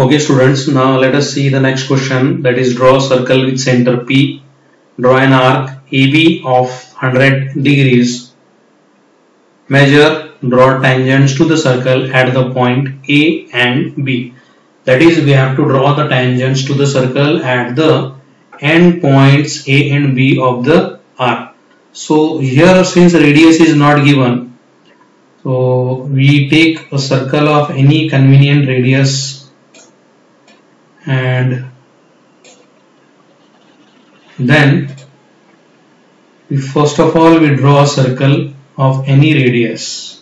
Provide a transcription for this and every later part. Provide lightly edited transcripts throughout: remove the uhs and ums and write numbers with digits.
Okay students, now let us see the next question, that is draw a circle with center P, draw an arc AB of 100 degrees, measure, draw tangents to the circle at the point A and B. That is, we have to draw the tangents to the circle at the end points A and B of the arc. So here, since radius is not given, so we take a circle of any convenient radius and then first of all we draw a circle of any radius.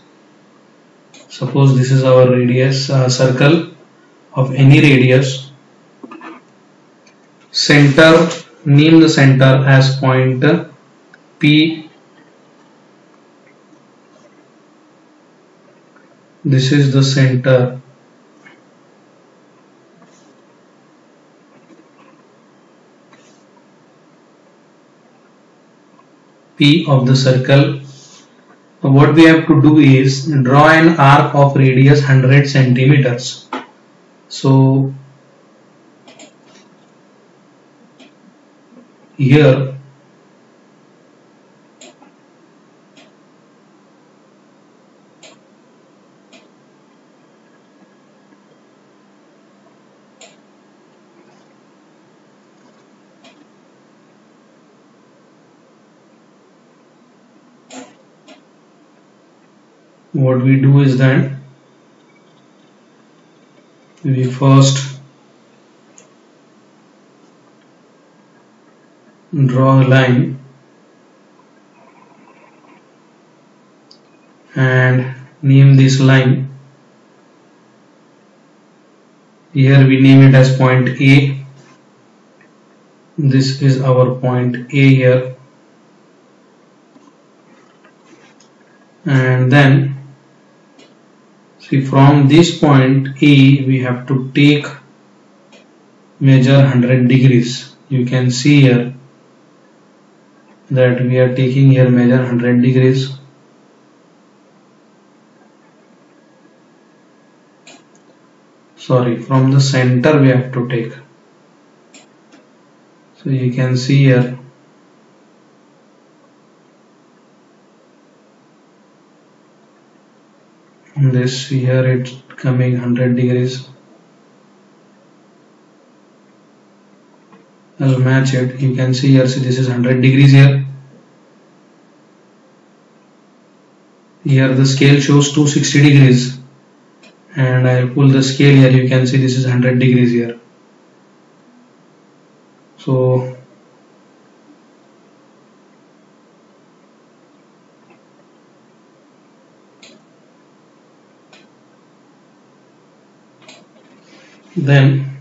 Suppose this is our radius, circle of any radius. Center, name the center as point P. This is the center. P of the circle. What we have to do is draw an arc of radius 100 centimeters. So here what we do is that we first draw a line and name this line. Here we name it as point A. This is our point A here, and then see, from this point A we have to take measure 100 degrees. You can see here that we are taking here measure 100 degrees. Sorry, from the center we have to take. So you can see here this, here it's coming 100 degrees. I'll match it. You can see here, see, this is 100 degrees here. Here the scale shows 260 degrees, and I'll pull the scale here. You can see this is 100 degrees here. So then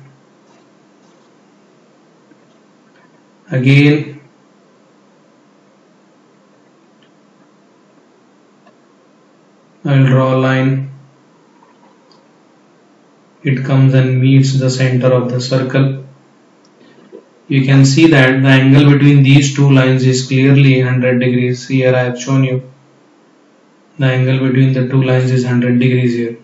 again I'll draw a line. It comes and meets the center of the circle. You can see that the angle between these two lines is clearly 100 degrees. Here I have shown you the angle between the two lines is 100 degrees here.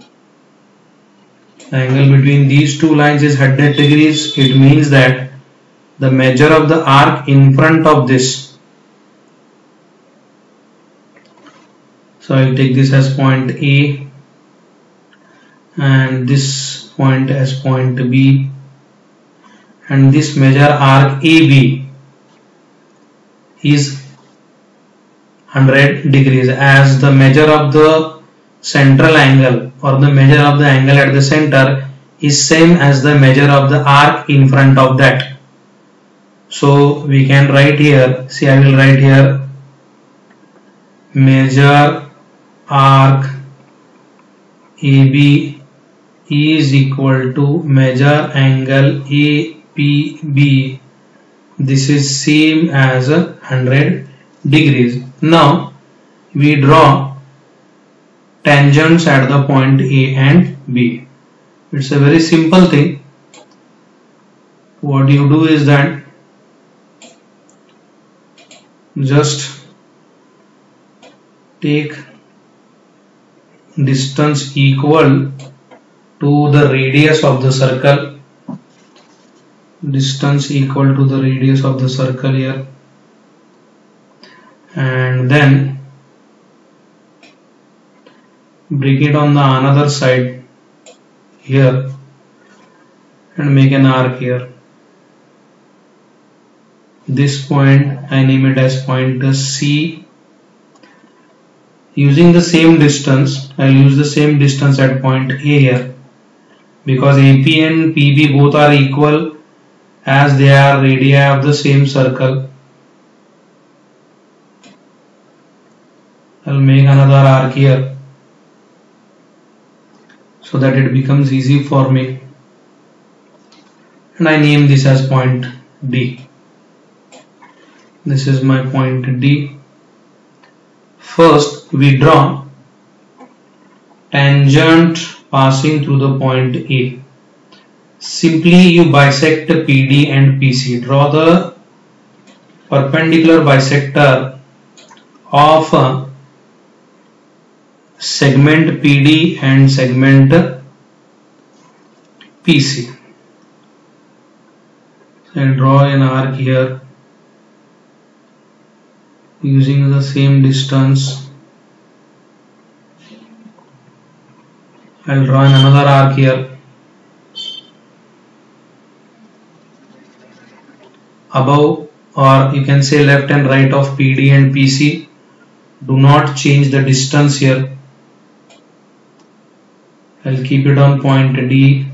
The angle between these two lines is 100 degrees. It means that the measure of the arc in front of this, so I will take this as point A and this point as point B, and this measure arc AB is 100 degrees, as the measure of the central angle or the measure of the angle at the center is same as the measure of the arc in front of that. So we can write here, see, I will write here measure arc AB is equal to measure angle APB. This is same as 100 degrees. Now we draw tangents at the point A and B. It's a very simple thing. What you do is that just take distance equal to the radius of the circle, distance equal to the radius of the circle here, and then bring it on the another side here and make an arc here. This point I name it as point C. Using the same distance, I'll use the same distance at point A here, because AP and PB both are equal as they are radii of the same circle. I'll make another arc here so that it becomes easy for me, and I name this as point D. This is my point D. First we draw tangent passing through the point A. Simply you bisect PD and PC. Draw the perpendicular bisector of segment PD and segment PC. So I'll draw an arc here using the same distance. I'll draw another arc here. Above, or you can say left and right of PD and PC. Do not change the distance here. I'll keep it on point D,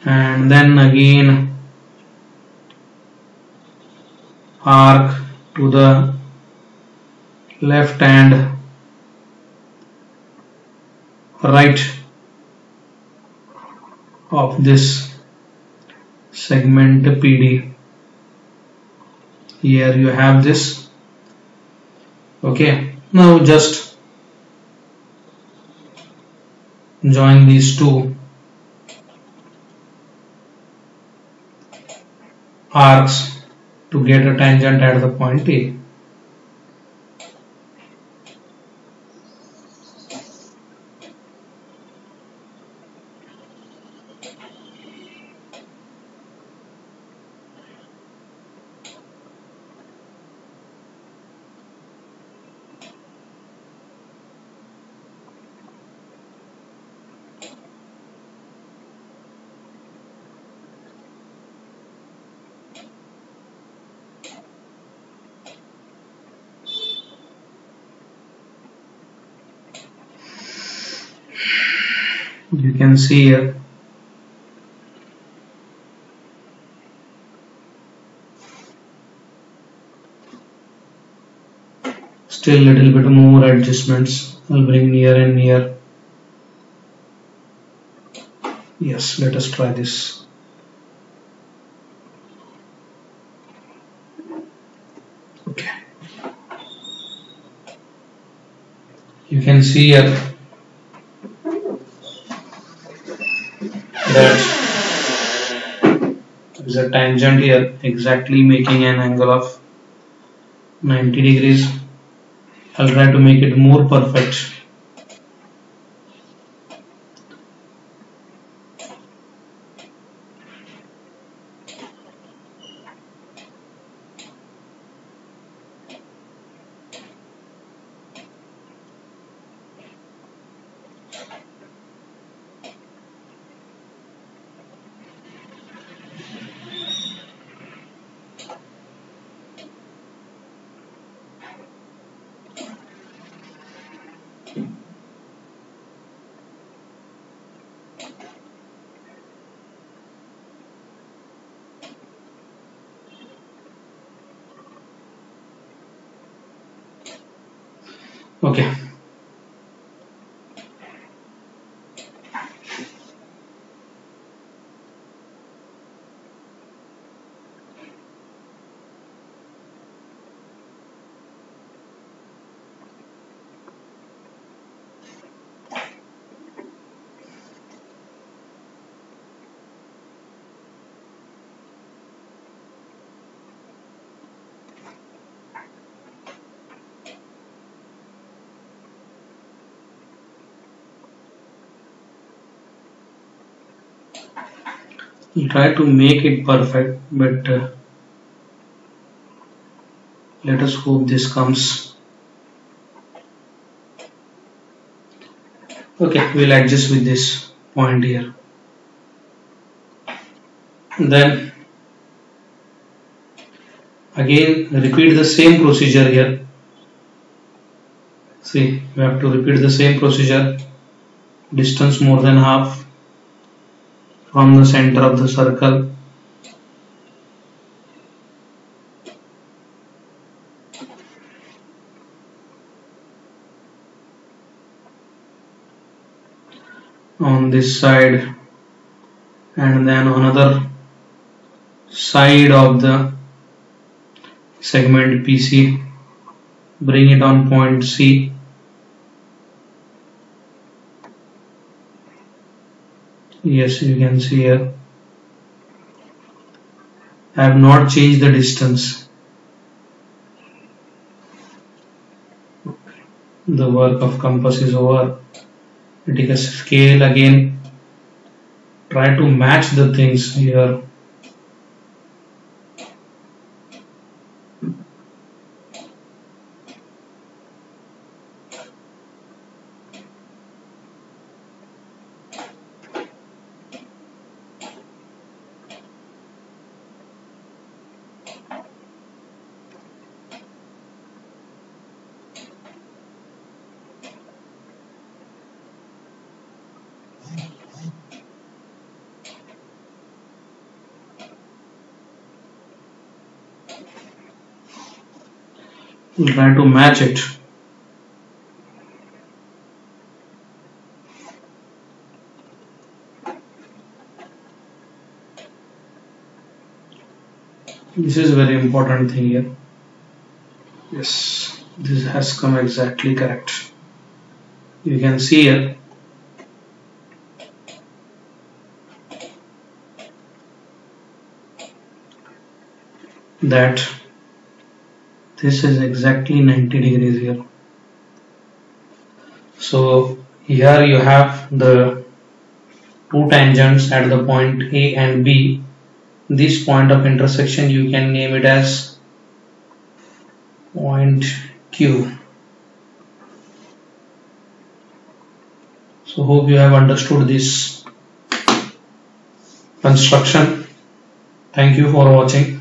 and then again arc to the left and right of this segment PD. Here you have this. Okay, now just join these two arcs to get a tangent at the point A. You can see here still little bit more adjustments. I'll bring near and near. Yes, let us try this. Okay, you can see here that there is a tangent here exactly making an angle of 90 degrees. I'll try to make it more perfect. Okay. We'll try to make it perfect, but let us hope this comes. Okay, we'll adjust with this point here. Then again repeat the same procedure here. See, we have to repeat the same procedure. Distance more than half from the center of the circle. On this side, and then another side of the segment PC, bring it on point C. Yes, you can see here I have not changed the distance. The work of compass is over. Take a scale again, try to match the things here. We'll try to match it. This is a very important thing here. Yes, this has come exactly correct. You can see here that this is exactly 90 degrees here. So here you have the two tangents at the point A and B. This point of intersection you can name it as point Q. So hope you have understood this construction. Thank you for watching.